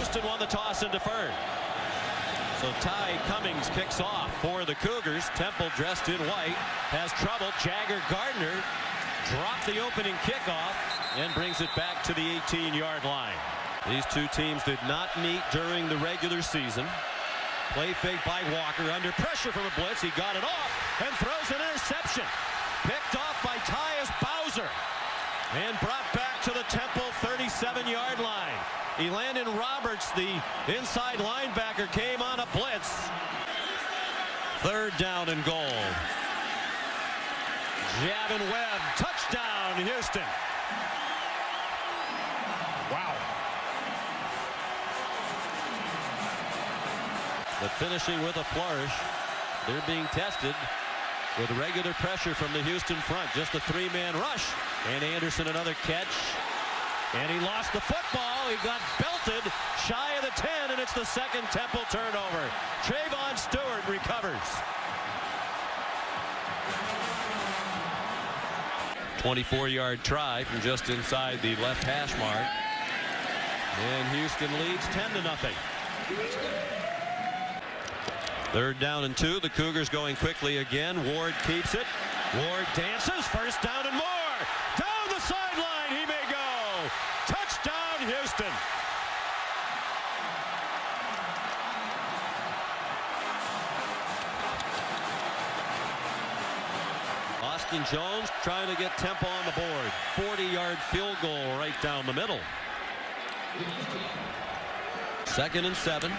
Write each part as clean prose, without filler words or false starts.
Houston won the toss and deferred. So Ty Cummings kicks off for the Cougars. Temple dressed in white has trouble. Jagger Gardner dropped the opening kickoff and brings it back to the 18-yard line. These two teams did not meet during the regular season. Play fake by Walker under pressure from a blitz. He got it off and throws an interception. Picked off by Tyus Bowser and brought back to the Temple 37-yard line. Elandon Roberts, the inside linebacker, came on a blitz. Third down and goal. Javin Webb, touchdown, Houston. Wow. But finishing with a flourish. They're being tested with regular pressure from the Houston front. Just a three-man rush. And Anderson another catch. And he lost the football. He got belted shy of the 10, and it's the second Temple turnover. Trayvon Stewart recovers. 24-yard try from just inside the left hash mark. And Houston leads 10-0. Third down and 2. The Cougars going quickly again. Ward keeps it. Ward dances. First down and more. Down the sideline he may go. Touchdown Houston. Austin Jones trying to get Temple on the board. 40-yard field goal right down the middle. 2nd and 7.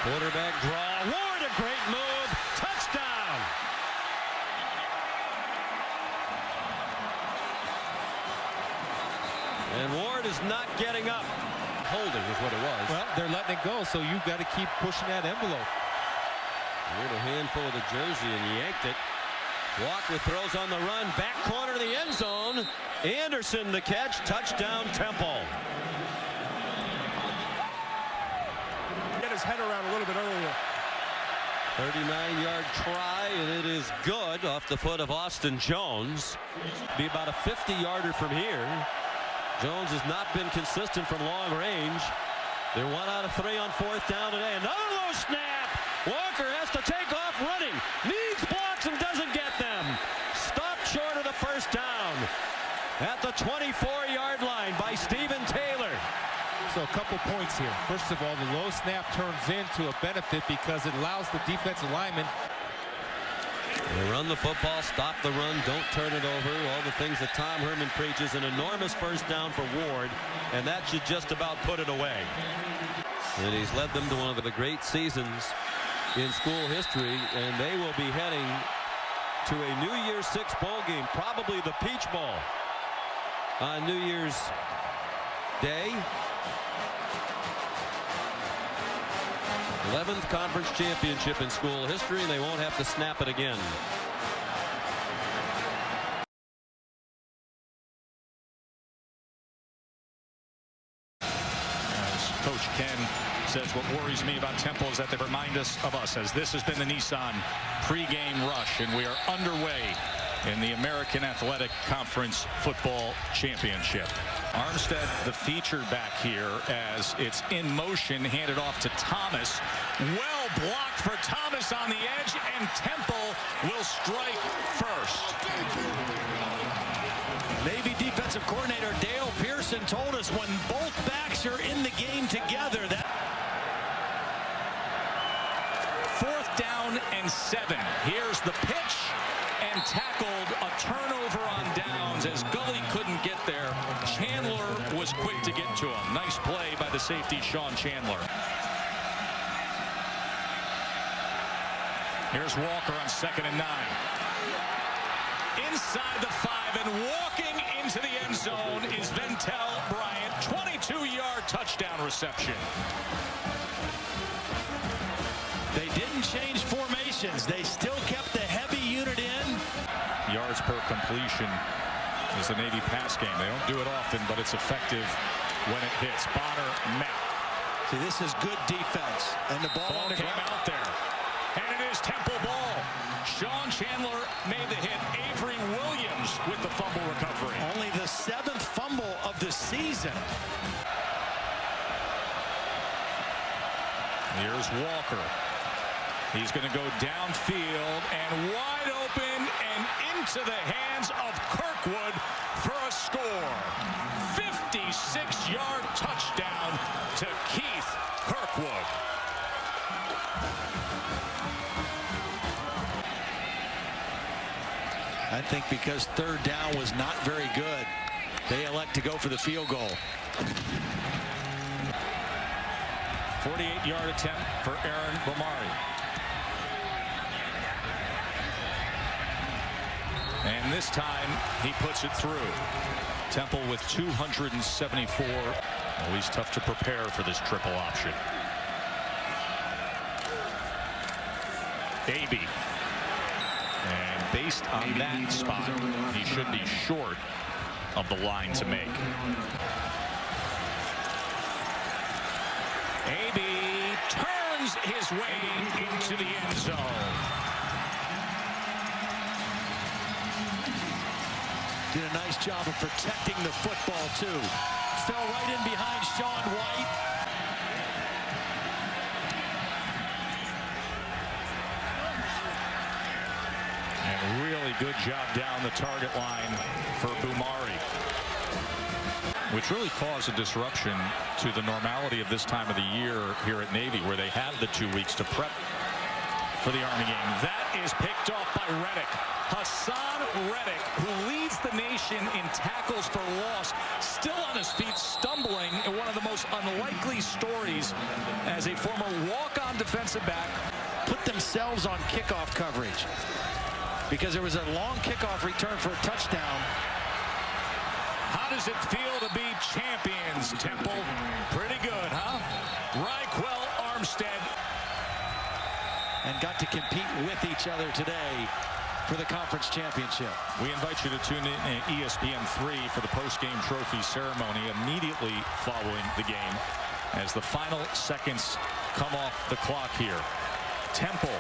Quarterback draw. Ward, a great move. Touchdown. And Ward is not getting up. Holding is what it was. Well, they're letting it go, so you've got to keep pushing that envelope. With a handful of the jersey and yanked it. Walker throws on the run. Back corner of the end zone. Anderson the catch. Touchdown Temple. Get his head around a little bit earlier. 39-yard try, and it is good off the foot of Austin Jones. Be about a 50-yarder from here. Jones has not been consistent from long range. They're 1 out of 3 on 4th down today. Another low snap. Walker has to take off running. Needs blocks and doesn't get them. Stopped short of the first down at the 24-yard line by Stephen Taylor. So a couple points here. First of all, the low snap turns into a benefit because it allows the defensive lineman. They run the football, stop the run, don't turn it over. All the things that Tom Herman preaches. An enormous first down for Ward, and that should just about put it away. And he's led them to one of the great seasons in school history, and they will be heading to a New Year's 6 bowl game, probably the Peach Bowl on New Year's Day. 11th conference championship in school history, and they won't have to snap it again. As Coach Ken says, what worries me about Temple is that they remind us of us, as this has been the Nissan pregame rush, and we are underway in the American Athletic Conference Football Championship. Armstead, the feature back here, as it's in motion, handed off to Thomas. Well blocked for Thomas on the edge, and Temple will strike first. Navy defensive coordinator Dale Pearson told us when both backs are in the game together, that 4th down and 7. Here's the pitch, and tackled. A turnover on downs as Gully couldn't get there. Chandler was quick to get to him. Nice play by the safety, Sean Chandler. Here's Walker on 2nd and 9. Inside the 5 and walking into the end zone is Ventel Bryant. 22-yard touchdown reception. they didn't change formations. They still kept the heavy unit in. Yards per completion is the Navy pass game. They don't do it often, but it's effective when it hits. Bonner, Matt. See, this is good defense. And the ball Came out there. And it is Temple ball. Sean Chandler made the hit. Avery Williams with the fumble recovery. Only the 7th fumble of the season. Here's Walker. He's going to go downfield and wide open and into the hands of Kirkwood for a score. 56-yard touchdown to Keith Kirkwood. I think because third down was not very good, they elect to go for the field goal. 48-yard attempt for Aaron Bomari. And this time he puts it through. Temple with 274. Always tough to prepare for this triple option. AB. And based on that spot, he should be short of the line to make. AB turns his way into the end zone. Did a nice job of protecting the football, too. Fell right in behind Sean White. And really good job down the target line for Bomari, which really caused a disruption to the normality of this time of the year here at Navy, where they have the 2 weeks to prep for the Army game. That is picked off by Reddick. Hassan Reddick, who leads the nation in tackles for loss, still on his feet, stumbling in one of the most unlikely stories as a former walk-on defensive back. Put themselves on kickoff coverage because there was a long kickoff return for a touchdown. How does it feel to be champions, Temple? Pretty good, huh? Raquel Armstead. And got to compete with each other today for the conference championship. We invite you to tune in at ESPN3 for the post-game trophy ceremony immediately following the game as the final seconds come off the clock here. Temple,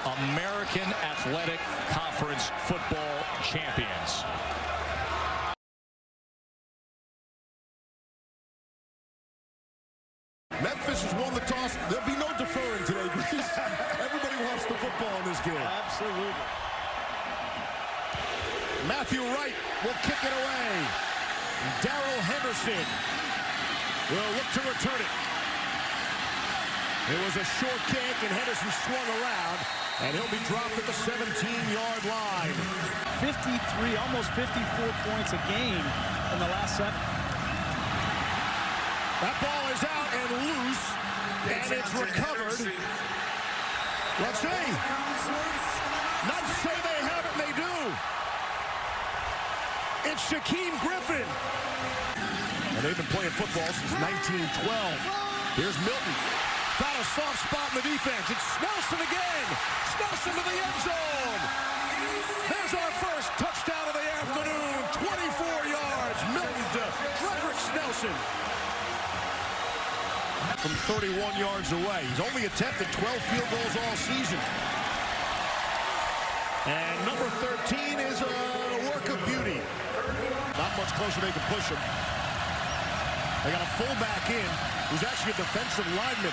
American Athletic Conference football champions. Memphis has won the toss. There'll be no deferring today, Grease. Everybody wants the football in this game. Absolutely. Matthew Wright will kick it away. Darrell Henderson will look to return it. It was a short kick, and Henderson swung around, and he'll be dropped at the 17-yard line. 53, almost 54 points a game in the last 7. That ball is out and loose, and it's recovered. Let's see. Not to say they have it, they do. It's Shaquem Griffin. And they've been playing football since 1912. Here's Milton. Found a soft spot in the defense. It's Snelson again. Snelson to the end zone. There's our first touchdown of the afternoon. 24 yards. Milton to Frederick Snelson. From 31 yards away. He's only attempted 12 field goals all season. And number 13 is a work of beauty. Not much closer they can push him. They got a fullback in, who's actually a defensive lineman.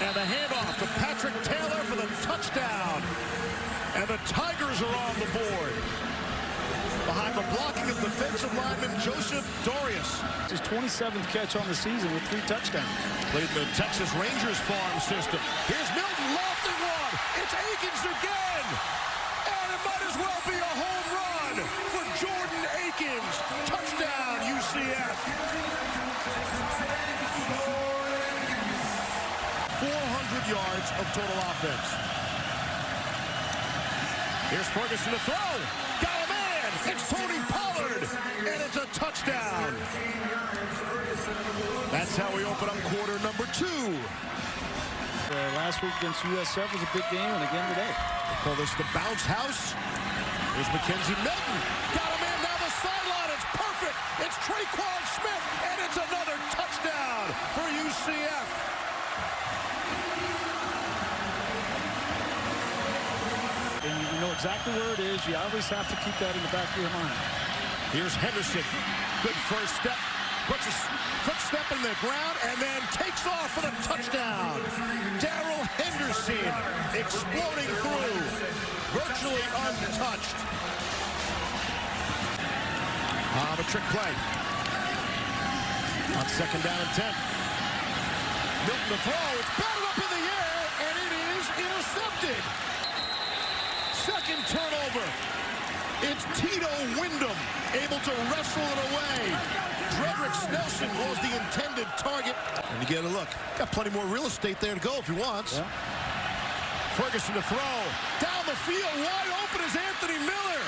And the handoff to Patrick Taylor for the touchdown. And the Tigers are on the board. Behind the blocking of defensive lineman Joseph Dorius. His 27th catch on the season with 3 touchdowns. Played in the Texas Rangers farm system. Here's Milton, lofting one. It's Akins again. And it might as well be a home run for Jordan Akins. Touchdown, UCF. 400 yards of total offense. Here's Ferguson to throw. Got a man. It's Tony Pollard. And it's a touchdown. That's how we open up quarter number 2. Last week against USF was a big game, and again today. They call this the bounce house. Here's Mackenzie Milton. Got a man down the sideline. It's perfect. It's Traquan Smith. And it's another touchdown for UCF. And you know exactly where it is. You always have to keep that in the back of your mind. Here's Henderson. Good first step. Puts his footstep in the ground and then takes off for the touchdown. virtually untouched. The trick play. On 2nd down and 10. Milton the throw. It's batted up in the air, and it is intercepted. Second turnover. It's Tito Wyndham able to wrestle it away. Dredrick Snelson was the intended target. And you get a look. Got plenty more real estate there to go if he wants. Yeah. Ferguson to throw. Down the field, wide open is Anthony Miller.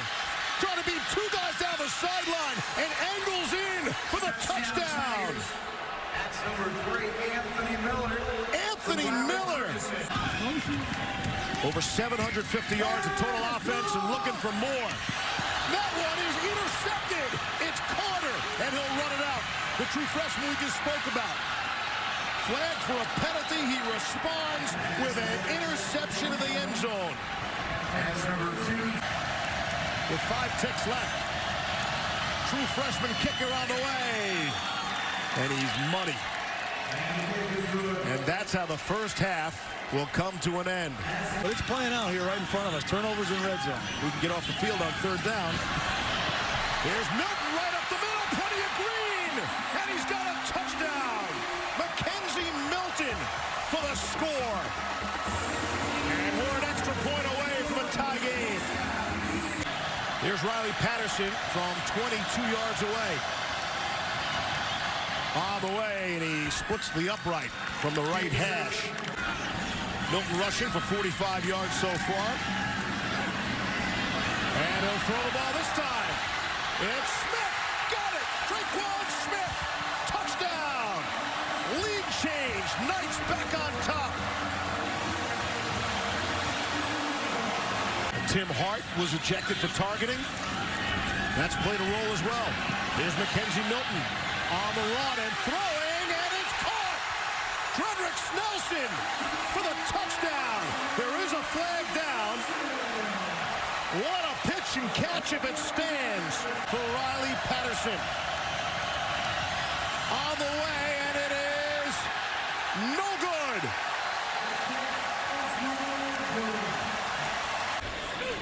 Trying to beat 2 guys down the sideline and angles in for the touchdown. That's number 3, Anthony Miller. Anthony Miller. Over 750 yards of total offense and looking for more. That one is intercepted. It's Carter, and he'll run it out. The true freshman we just spoke about. Flagged for a penalty. He responds with an interception in the end zone. That's number 2. With 5 ticks left. True freshman kicker on the way. And he's money. And that's how the first half will come to an end. But it's playing out here right in front of us. Turnovers in red zone. We can get off the field on 3rd down. Here's Milton right up the middle. Plenty of green. And he's got a touchdown. Mackenzie Milton for the score. And we're an extra point away from a tie game. Here's Riley Patterson from 22 yards away. On the way, and he splits the upright from the right hash. Milton rushing for 45 yards so far. And he'll throw the ball this time. It's Smith. Got it. Traquan Smith. Touchdown. Lead change. Knights back on top. Tim Hart was ejected for targeting. That's played a role as well. Here's Mackenzie Milton on the run and throwing, and it's caught. Dredrick Snelson for the touchdown. There is a flag down. What a pitch and catch if it stands for Riley Patterson. On the way, and it is no good.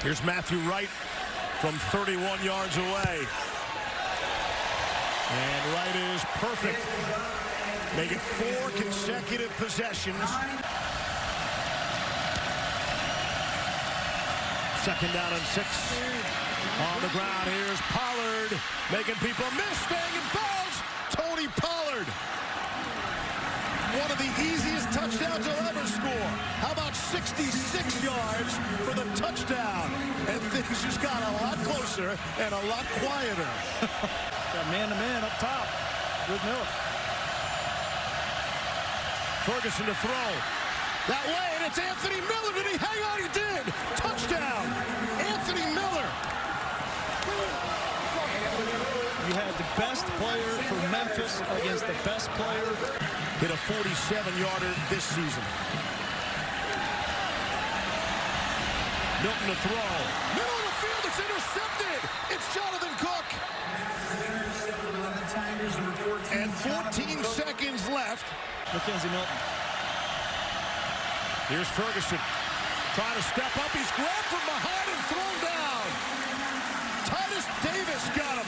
Here's Matthew Wright from 31 yards away. And Wright is perfect. Make it 4 consecutive possessions. 2nd down and 6. On the ground, here's Pollard. Making people miss, staying in bounds. Tony Pollard. One of the easiest touchdowns he'll ever score. How about 66 yards for the touchdown? And things just got a lot closer and a lot quieter. Got man-to-man up top with Miller. Ferguson to throw. That way, and it's Anthony Miller. Did he hang on? He did. Touchdown. Anthony Miller. You had the best player for Memphis against the best player. Hit a 47-yarder this season. Milton to throw. Middle of the field, it's intercepted. It's Jonathan Cook. And 14 seconds left. Mackenzie Milton. Here's Ferguson. Trying to step up. He's grabbed from behind and thrown down. Titus Davis got him.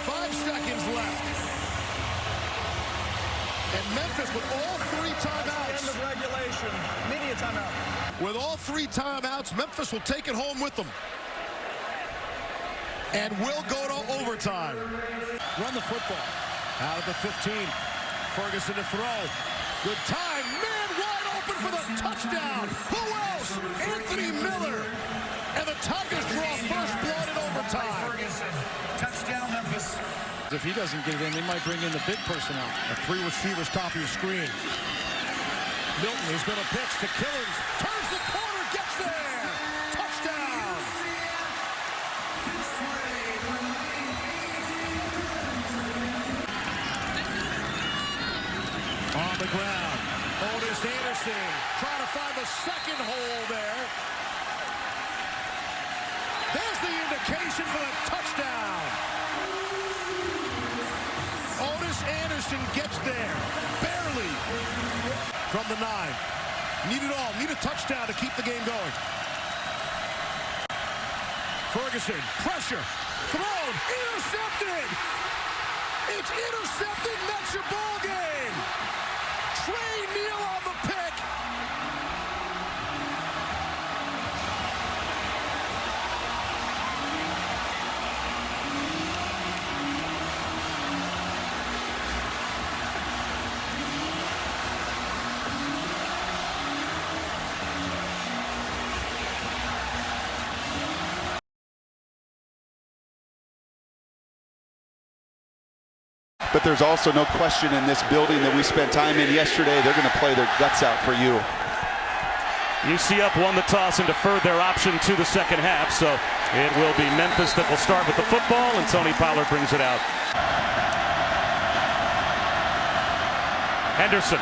5 seconds left. And Memphis with all 3 timeouts. End of regulation. Media timeout. With all 3 timeouts, Memphis will take it home with them. And will go to overtime. Run the football. Out of the 15. Ferguson to throw. Good time. Man wide open for the touchdown. Who else? Anthony Miller. And the Tigers draw first blood in overtime. Touchdown, Memphis. If he doesn't get it in, they might bring in the big personnel. 3 receivers top of your screen. Milton is going to pitch to Killings. Turns the corner, gets there. Touchdown. On the ground, Otis Anderson trying to find the second hole there. There's the indication for the touchdown. Otis Anderson gets there, barely, from the 9. Need it all, need a touchdown to keep the game going. Ferguson, pressure, thrown, intercepted! It's intercepted, and that's your ball game! Trey Neal on the pick! But there's also no question in this building that we spent time in yesterday, they're going to play their guts out for you. UCF won the toss and deferred their option to the second half, so it will be Memphis that will start with the football, and Tony Pollard brings it out. Henderson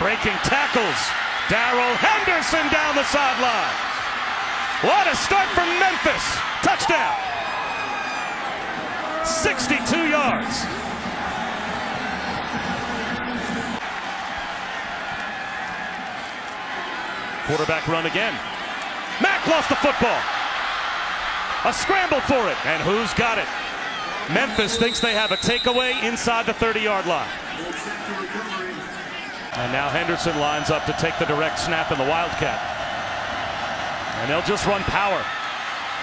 breaking tackles. Darrell Henderson down the sideline. What a start from Memphis. Touchdown. 62 yards. Quarterback run again. Mack lost the football. A scramble for it, and who's got it? Memphis thinks they have a takeaway inside the 30-yard line. And now Henderson lines up to take the direct snap in the Wildcat. And they'll just run power.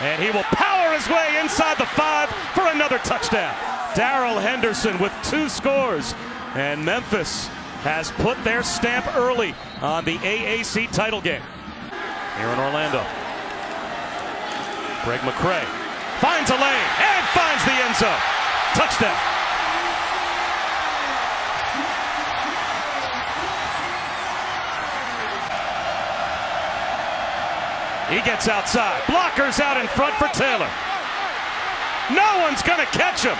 And he will power his way inside the 5 for another touchdown. Darrell Henderson with 2 scores. And Memphis has put their stamp early on the AAC title game. Here in Orlando. Greg McCray finds a lane and finds the end zone. Touchdown. He gets outside. Blockers out in front for Taylor. No one's going to catch him.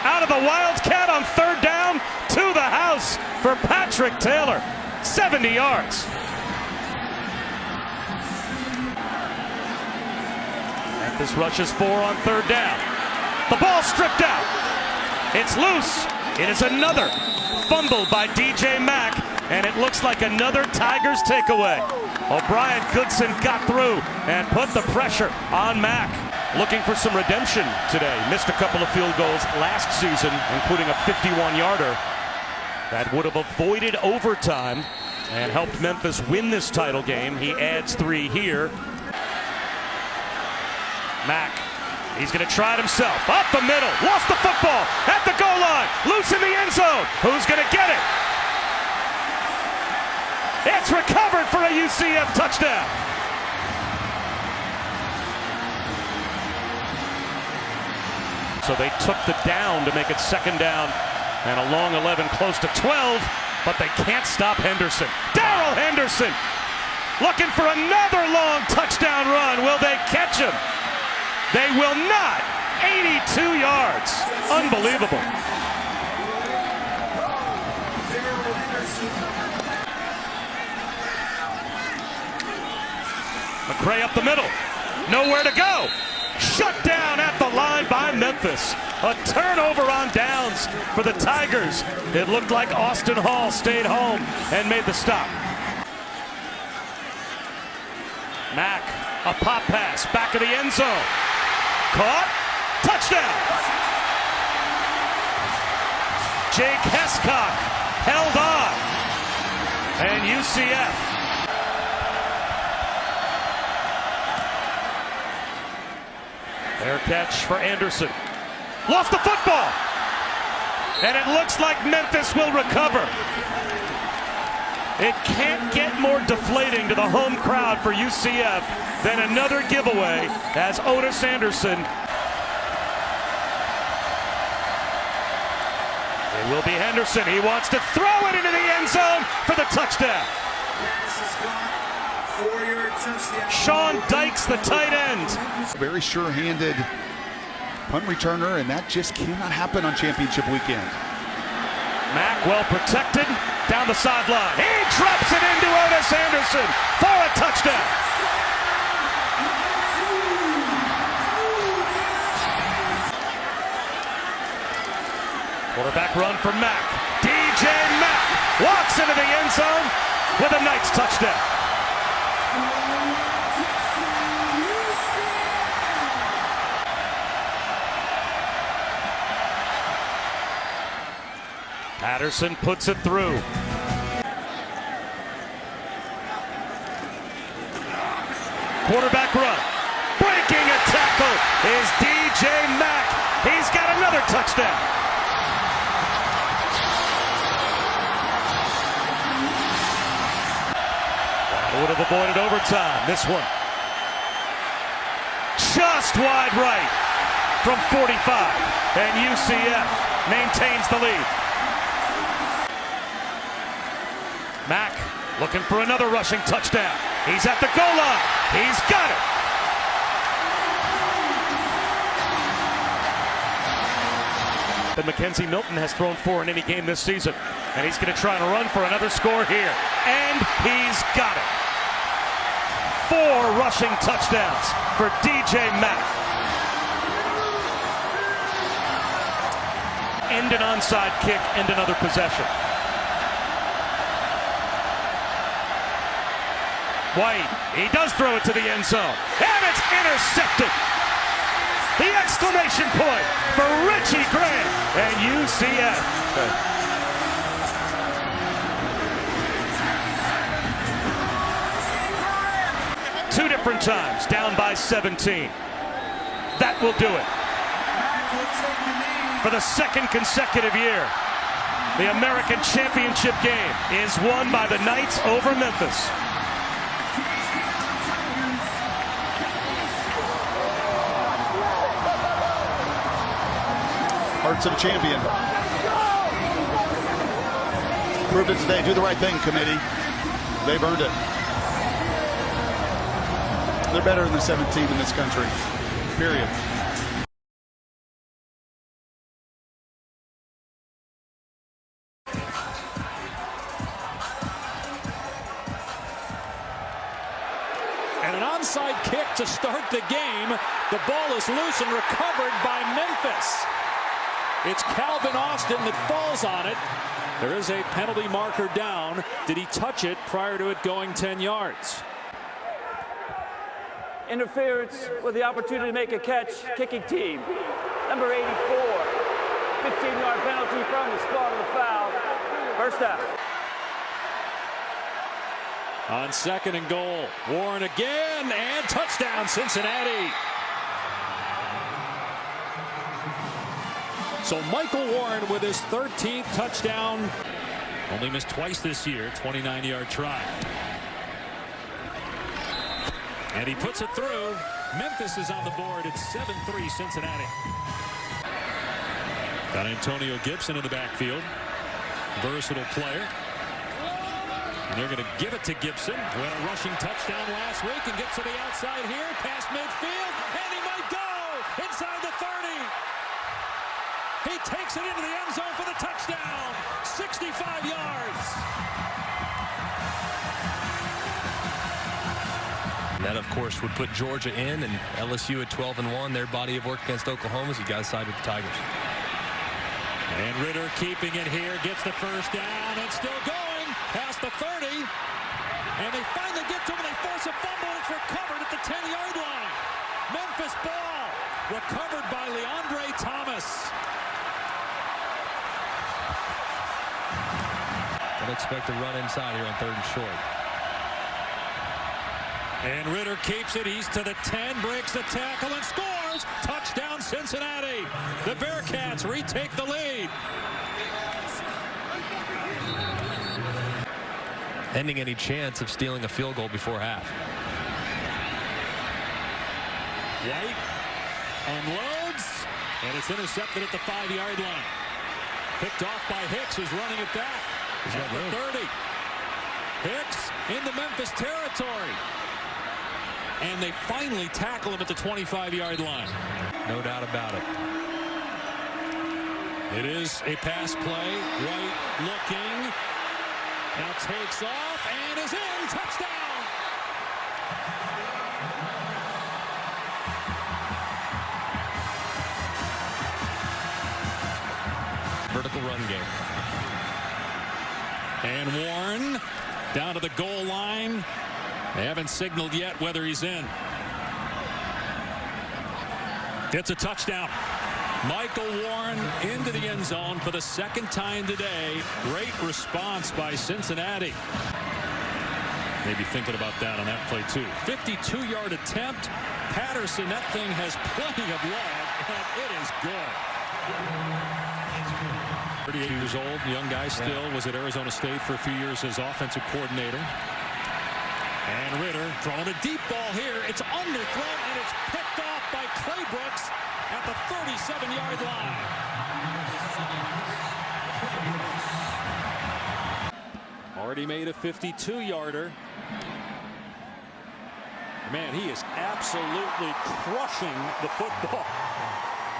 Out of the Wildcat on 3rd down to the house for Patrick Taylor. 70 yards. Memphis rushes 4 on 3rd down. The ball stripped out. It's loose. It is another fumble by DJ Mack, and it looks like another Tigers takeaway. O'Brien Goodson got through and put the pressure on Mack. Looking for some redemption today. Missed a couple of field goals last season, including a 51-yarder. That would have avoided overtime and helped Memphis win this title game. He adds 3 here. Mack, he's going to try it himself. Up the middle, lost the football at the goal line. Loose in the end zone. Who's going to get it? It's recovered for a UCF touchdown. So they took the down to make it 2nd down and a long 11 close to 12, but they can't stop Henderson. Darrell Henderson looking for another long touchdown run. Will they catch him? They will not. 82 yards. Unbelievable. McCray up the middle. Nowhere to go. Shut down at the line by Memphis. A turnover on downs for the Tigers. It looked like Austin Hall stayed home and made the stop. Mack, a pop pass, back of the end zone. Caught, touchdown. Jake Hescock held on. And UCF. Fair catch for Anderson. Lost the football. And it looks like Memphis will recover. It can't get more deflating to the home crowd for UCF than another giveaway as Otis Anderson. It will be Henderson. He wants to throw it into the end zone for the touchdown. Sean Dykes, the tight end. Very sure-handed punt returner, and that just cannot happen on championship weekend. Mack well protected down the sideline. He drops it into Otis Anderson for a touchdown. Quarterback run for Mack. DJ Mack walks into the end zone with a Knights touchdown. Patterson puts it through. Quarterback run. Breaking a tackle is DJ Mack. He's got another touchdown. Would have avoided overtime. This one just wide right from 45, and UCF maintains the lead. Mack looking for another rushing touchdown. He's at the goal line. He's got it. That Mackenzie Milton has thrown 4 in any game this season, and he's going to try and run for another score here, and he's got it. 4 rushing touchdowns for DJ Mack. And an onside kick and another possession. White, he does throw it to the end zone, and it's intercepted. The exclamation point for Richie Grant and UCF. Two different times, down by 17. That will do it. For the second consecutive year, the American Championship game is won by the Knights over Memphis. Hearts of a champion. Proved it today. Do the right thing, committee. They've earned it. They're better than the 17 in this country. Period. And an onside kick to start the game. The ball is loose and recovered by Memphis. It's Calvin Austin that falls on it. There is a penalty marker down. Did he touch it prior to it going 10 yards? Interference with the opportunity to make a catch, kicking team. Number 84, 15-yard penalty from the spot of the foul. First down. On 2nd and goal, Warren again, and touchdown, Cincinnati. So Michael Warren with his 13th touchdown. Only missed twice this year, 29-yard try. And he puts it through. Memphis is on the board. It's 7-3 Cincinnati. Got Antonio Gibson in the backfield. Versatile player. And they're going to give it to Gibson, who had a rushing touchdown last week, and gets to the outside here, past midfield, and he might go inside the 30. He takes it into the end zone for the touchdown. 65 yards. That, of course, would put Georgia in, and LSU at 12-1. Their body of work against Oklahoma, so you got to side with the Tigers. And Ritter keeping it here, gets the first down, and still going past the 30. And they finally get to him, and they force a fumble, and it's recovered at the 10-yard line. Memphis ball, recovered by Leandre Thomas. I'd expect to run inside here on 3rd and short. And Ritter keeps it. He's to the 10, breaks the tackle, and scores. Touchdown, Cincinnati. The Bearcats retake the lead. Ending any chance of stealing a field goal before half. White unloads, and it's intercepted at the 5-yard line. Picked off by Hicks, who's running it back. At the 30. Hicks into Memphis territory. And they finally tackle him at the 25-yard line. No doubt about it. It is a pass play. White looking. Now takes off and is in. Touchdown! Vertical run game. And Warren down to the goal line. They haven't signaled yet whether he's in. It's a touchdown. Michael Warren into the end zone for the second time today. Great response by Cincinnati. Maybe thinking about that on that play too. 52-yard attempt. Patterson, that thing has plenty of leg, and it is good. 38 years old, young guy still, was at Arizona State for a few years as offensive coordinator. And Ritter throwing a deep ball here. It's underthrown, and it's picked off by Clay Brooks at the 37-yard line. Already made a 52-yarder. Man, he is absolutely crushing the football.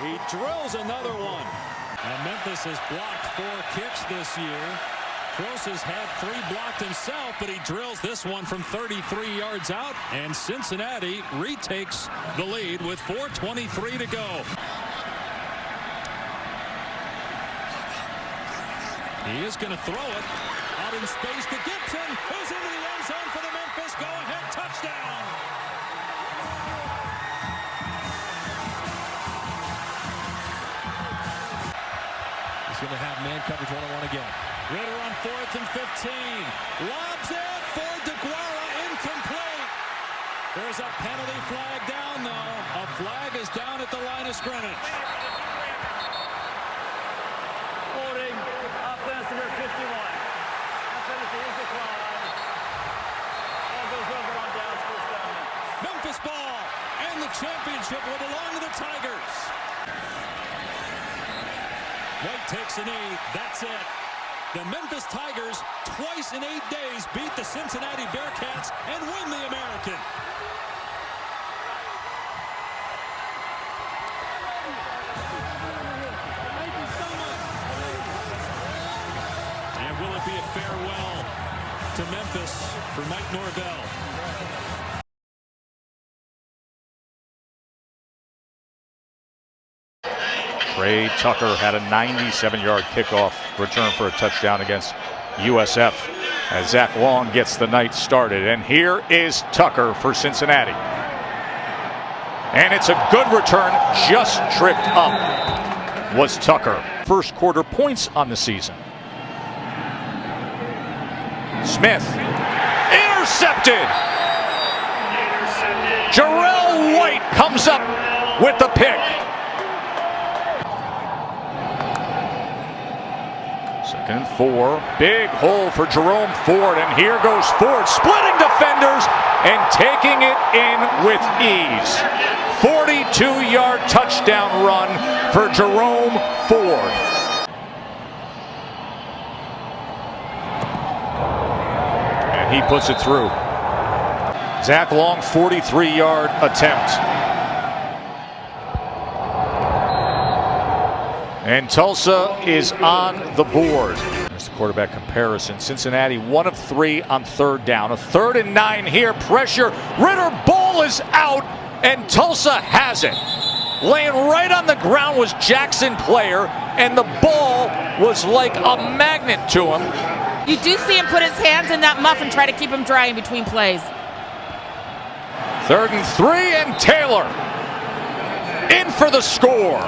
He drills another one. Now Memphis has blocked 4 kicks this year. Cross has had 3 blocked himself, but he drills this one from 33 yards out, and Cincinnati retakes the lead with 4:23 to go. He is going to throw it out in space to Gibson, who's into the end zone for the Memphis go-ahead touchdown. He's going to have man coverage one-on-one again. Ritter on 4th and 15. Lobs it for DeGuara, incomplete. There's a penalty flag down, though. A flag is down at the line of scrimmage. Holding offense number 51. That penalty is declined. Ball goes over on downs, first down. Memphis ball, and the championship will belong to the Tigers. White takes a knee. That's it. The Memphis Tigers, twice in 8 days, beat the Cincinnati Bearcats and win the American. And will it be a farewell to Memphis for Mike Norvell? Trey Tucker had a 97-yard kickoff return for a touchdown against USF as Zach Long gets the night started. And here is Tucker for Cincinnati. And it's a good return, just tripped up was Tucker. First quarter points on the season. Smith, intercepted. Jarrell White comes up with the pick. Second and 4, big hole for Jerome Ford, and here goes Ford, splitting defenders and taking it in with ease. 42-yard touchdown run for Jerome Ford. And he puts it through. Zach Long, 43-yard attempt. And Tulsa is on the board. There's the quarterback comparison. Cincinnati 1 of 3 on 3rd down. A 3rd and 9 here. Pressure. Ritter, ball is out, and Tulsa has it. Laying right on the ground was Jackson Player, and the ball was like a magnet to him. You do see him put his hands in that muff and try to keep him dry in between plays. 3rd and 3, and Taylor in for the score.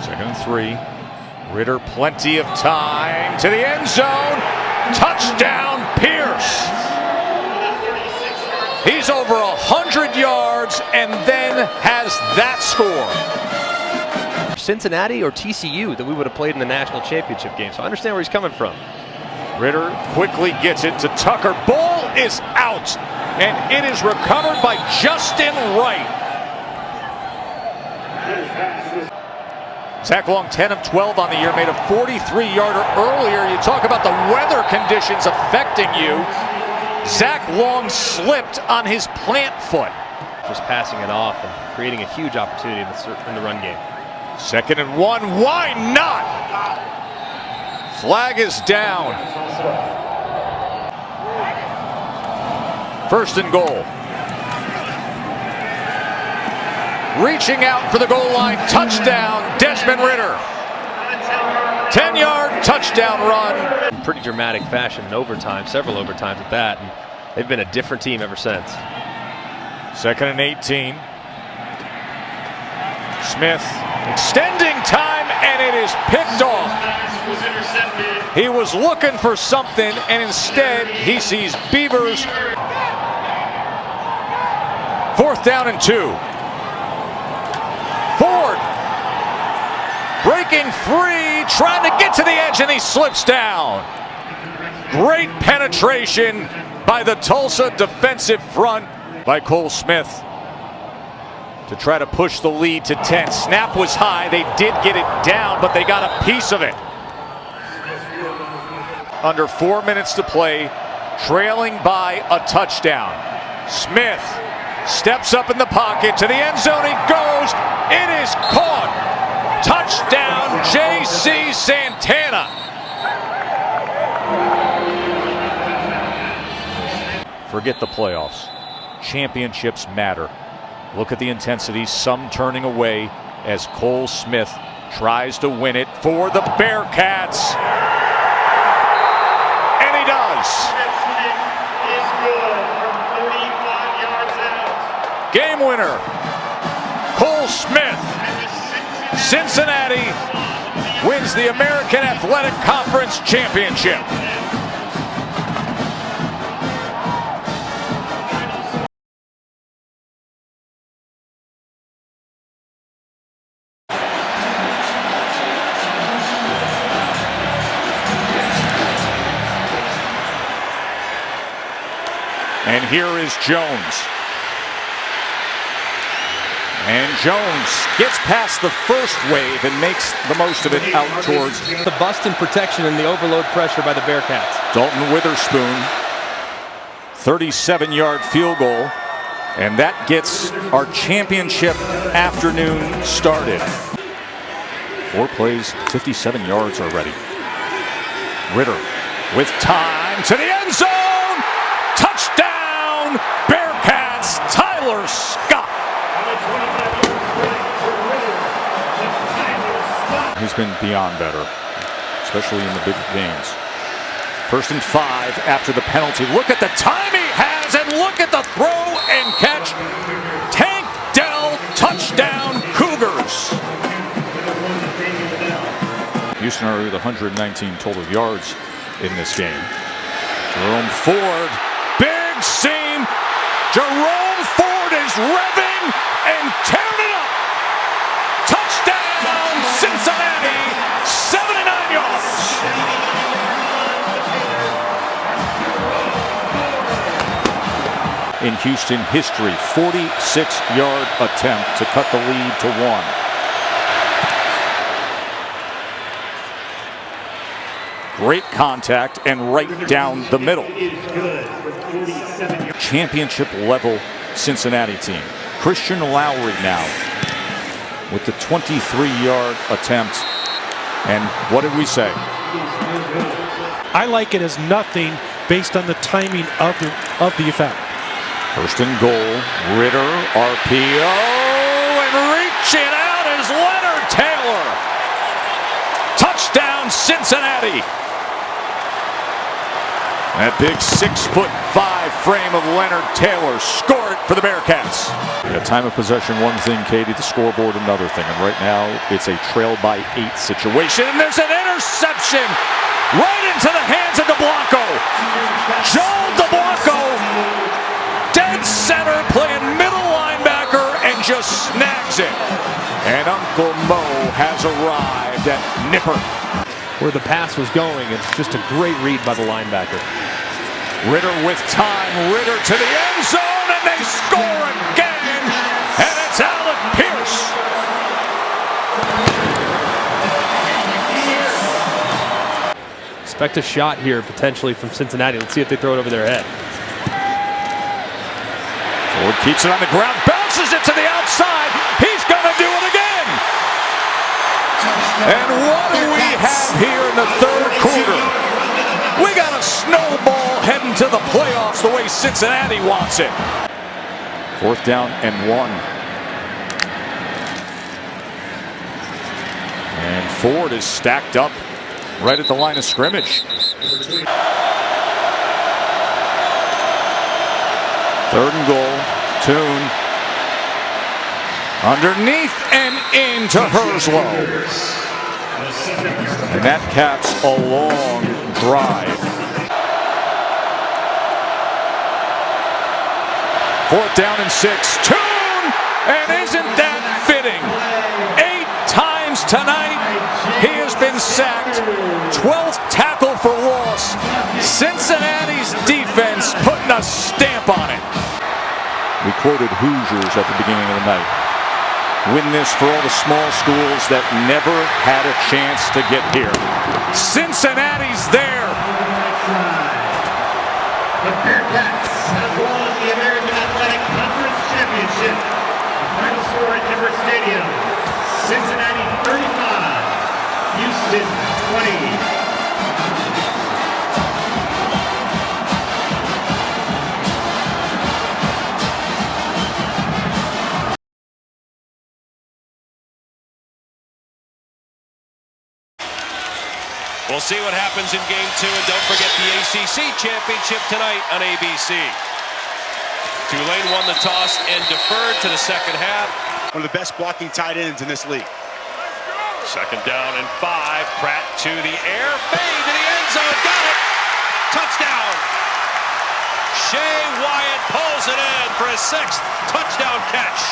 Second and 3. Ritter, plenty of time to the end zone. Touchdown, Pierce. He's over 100 yards and then has that score. Cincinnati or TCU that we would have played in the national championship game. So I understand where he's coming from. Ritter quickly gets it to Tucker. Ball is out, and it is recovered by Justin Wright. Zach Long, 10 of 12 on the year, made a 43-yarder earlier. You talk about the weather conditions affecting you. Zach Long slipped on his plant foot. Just passing it off and creating a huge opportunity in the run game. 2nd and 1, why not? Flag is down. 1st and goal. Reaching out for the goal line, touchdown, Desmond Ritter. 10-yard touchdown run. In pretty dramatic fashion in overtime, several overtimes at that, and they've been a different team ever since. 2nd and 18. Smith extending time, and it is picked off. He was looking for something, and instead he sees Beavers. 4th down and 2. Ford breaking free, trying to get to the edge, and he slips down. Great penetration by the Tulsa defensive front by Cole Smith to try to push the lead to 10. Snap was high. They did get it down, but they got a piece of it. Under 4 minutes to play, trailing by a touchdown. Smith steps up in the pocket to the end zone. He goes. It is caught. Touchdown, J.C. Santana. Forget the playoffs. Championships matter. Look at the intensity, some turning away as Cole Smith tries to win it for the Bearcats. And he does. Game winner, Cole Smith. Cincinnati wins the American Athletic Conference Championship. And here is Jones. And Jones gets past the first wave and makes the most of it out towards the bust and protection and the overload pressure by the Bearcats. Dalton Witherspoon, 37-yard field goal, and that gets our championship afternoon started. 4 plays, 57 yards already. Ritter with time to the end zone. Touchdown, Bearcats, Tyler Scott. He's been beyond better, especially in the big games. 1st and 5 after the penalty. Look at the time he has, and look at the throw and catch. Tank Dell, touchdown, Cougars. Houston are with 119 total yards in this game. Jerome Ford, big seam. Jerome Ford is revving and tearing it up. Touchdown, Cincinnati, 79 yards. In Houston history, 46-yard attempt to cut the lead to 1. Great contact and right down the middle. Championship level Cincinnati team. Christian Lowry now with the 23-yard attempt. And what did we say? I like it as nothing based on the timing of the effect. 1st and goal. Ritter, RPO, and reaching out is Leonard Taylor. Touchdown, Cincinnati. That big 6'5" frame of Leonard Taylor scored for the Bearcats. Yeah, time of possession, one thing, Katie, the scoreboard, another thing. And right now, it's a trail by 8 situation. And there's an interception right into the hands of DeBlanco. Joel DeBlanco, dead center, playing middle linebacker, and just snags it. And Uncle Mo has arrived at Nipper. Where the pass was going, it's just a great read by the linebacker. Ritter with time, Ritter to the end zone, and they score again, and it's Alec Pierce. Expect a shot here potentially from Cincinnati. Let's see if they throw it over their head. Ford keeps it on the ground, bounces it to the outside. He's going to do it again. And what do we have here in the 3rd quarter? We got a snowball heading to the playoffs the way Cincinnati wants it. 4th down and 1. And Ford is stacked up right at the line of scrimmage. 3rd and goal. Toon underneath and into Herslow. And that caps a long drive. 4th down and 6. Toon! And isn't that fitting? 8 times tonight he has been sacked. 12th tackle for loss. Cincinnati's defense putting a stamp on it. We quoted Hoosiers at the beginning of the night. Win this for all the small schools that never had a chance to get here. Cincinnati's there. The Bearcats have won the American Athletic Conference Championship. The final score at Everett Stadium: Cincinnati 35, Houston 20. We'll see what happens in Game 2, and don't forget the ACC Championship tonight on ABC. Tulane won the toss and deferred to the second half. One of the best blocking tight ends in this league. 2nd down and 5. Pratt to the air, fade to the end zone, got it! Touchdown! Shea Wyatt pulls it in for his 6th touchdown catch.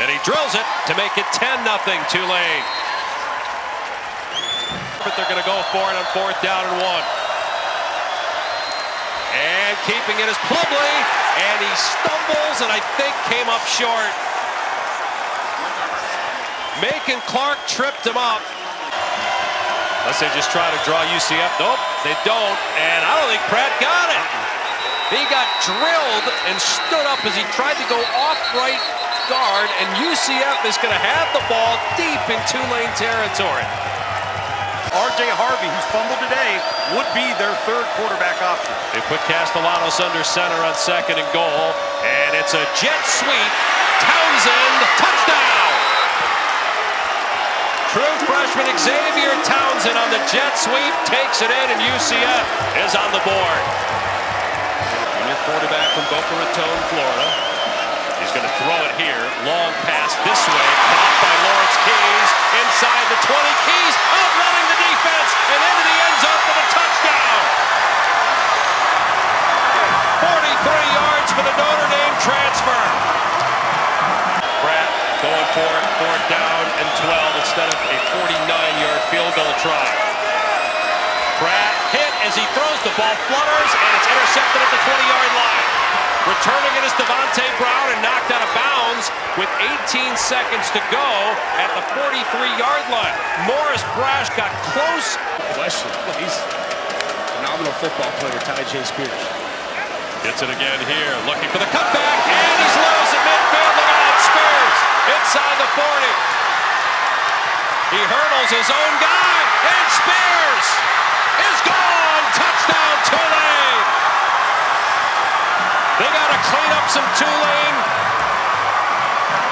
And he drills it to make it 10-0 Tulane. But they're going to go for it on 4th down and 1. And keeping it is Plumlee, and he stumbles and I think came up short. Macon Clark tripped him up. Unless they just try to draw UCF. Nope, they don't. And I don't think Pratt got it. He got drilled and stood up as he tried to go off right guard, and UCF is going to have the ball deep in Tulane territory. R.J. Harvey, who's fumbled today, would be their 3rd quarterback option. They put Castellanos under center on 2nd and goal, and it's a jet sweep. Townsend, touchdown! True freshman Xavier Townsend on the jet sweep, takes it in, and UCF is on the board. Junior quarterback from Boca Raton, Florida. He's going to throw it here. Long pass this way. Caught by Lawrence Keys. Inside the 20. Keys outrunning the defense and into the end zone for the touchdown. 43 yards for the Notre Dame transfer. Pratt going for it. 4th down and 12 instead of a 49-yard field goal try. Pratt hit as he throws the ball, flutters, and it's intercepted at the 20-yard line. Returning it is Devontae Brown and knocked out of bounds with 18 seconds to go at the 43-yard line. Morris Brash got close. Question. He's a phenomenal football player, Ty J. Spears. Gets it again here, looking for the cutback, and he's loose at midfield. Look out, Spears inside the 40. He hurdles his own guy, and Spears is gone. Touchdown, Tulane. They got to clean up some Tulane.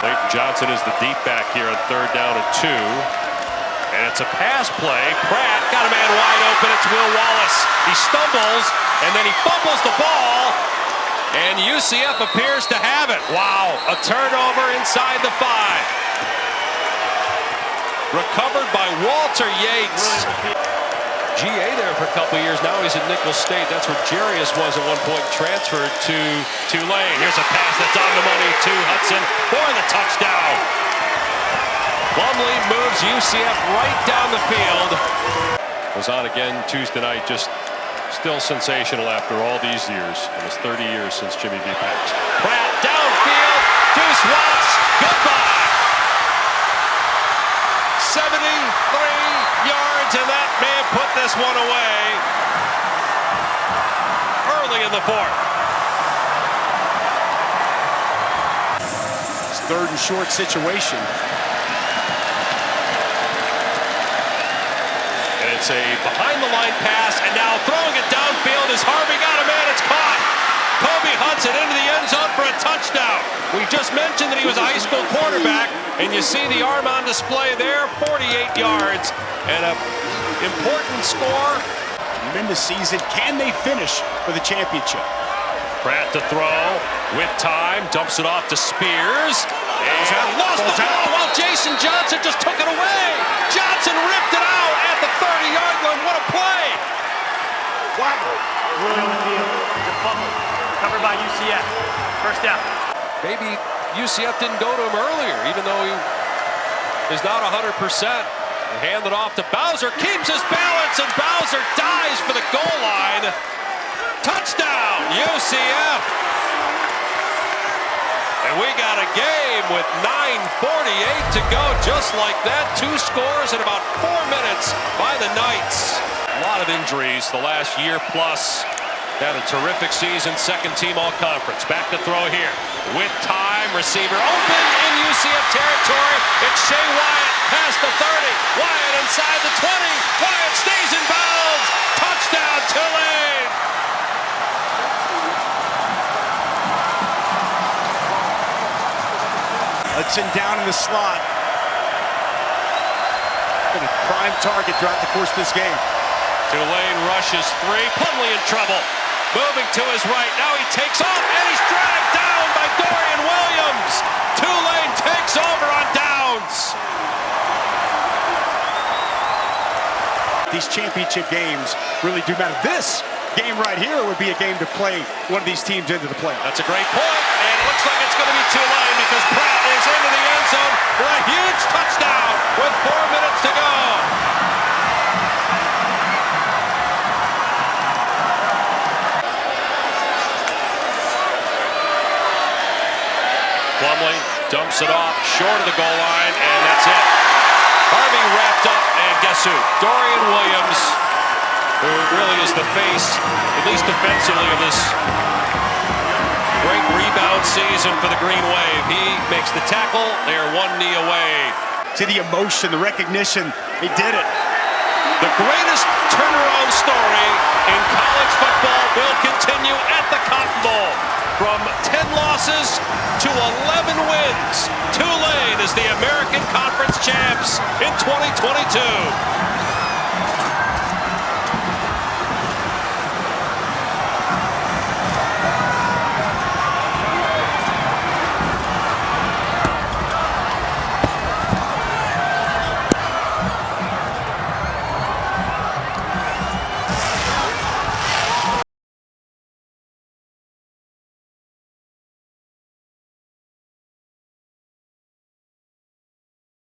Clayton Johnson is the deep back here on 3rd down and 2. And it's a pass play. Pratt got a man wide open. It's Will Wallace. He stumbles, and then he fumbles the ball. And UCF appears to have it. Wow, a turnover inside the 5. Recovered by Walter Yates. GA there for a couple of years. Now he's at Nicholls State. That's where Jarius was at one point, transferred to Tulane. Here's a pass that's on the money to Hudson for the touchdown. Plumlee moves UCF right down the field. Was on again Tuesday night, just still sensational after all these years. It was 30 years since Jimmy V. passed. Pratt downfield, Deuce Watts, goodbye. 73 yards, and that may have put this one away early in the 4th. It's 3rd and short situation. And it's a behind-the-line pass, and now throwing it downfield is Harvey. Got a man, it's caught. Kobe Hudson into the end zone for a touchdown. We just mentioned that he was a high school quarterback, and you see the arm on display there, 48 yards, and an important score. tremendous season. Can they finish for the championship? Pratt to throw with time, dumps it off to Spears. And lost the ball while Jason Johnson just took it away. Johnson ripped it out at the 30-yard line. What a play! Covered by UCF. First down. Maybe UCF didn't go to him earlier, even though he is not 100%. Hand it off to Bowser, keeps his balance, and Bowser dives for the goal line. Touchdown, UCF. And we got a game with 9:48 to go, just like that. 2 scores in about 4 minutes by the Knights. A lot of injuries the last year plus. Had a terrific season, second team all-conference. Back to throw here. With time, receiver open in UCF territory. It's Shea Wyatt past the 30. Wyatt inside the 20. Wyatt stays in bounds. Touchdown, Tulane. Hudson down in the slot. Been a prime target throughout the course of this game. Tulane rushes 3. Plumlee in trouble. Moving to his right. Now he takes off, and he's dragged down by Dorian Williams. Tulane takes over on downs. These championship games really do matter. This game right here would be a game to play one of these teams into the playoffs. That's a great point, and it looks like it's going to be Tulane because Pratt is into the end zone for a huge touchdown with 4 minutes to go. Plumlee dumps it off short of the goal line, and that's it. Harvey wrapped up, and guess who? Dorian Williams, who really is the face, at least defensively, of this great rebound season for the Green Wave. He makes the tackle. They are 1 knee away. To the emotion, the recognition, they did it. The greatest turnaround story in college football will continue at the Cotton Bowl. From 10 losses to 11 wins, Tulane is the American Conference champs in 2022.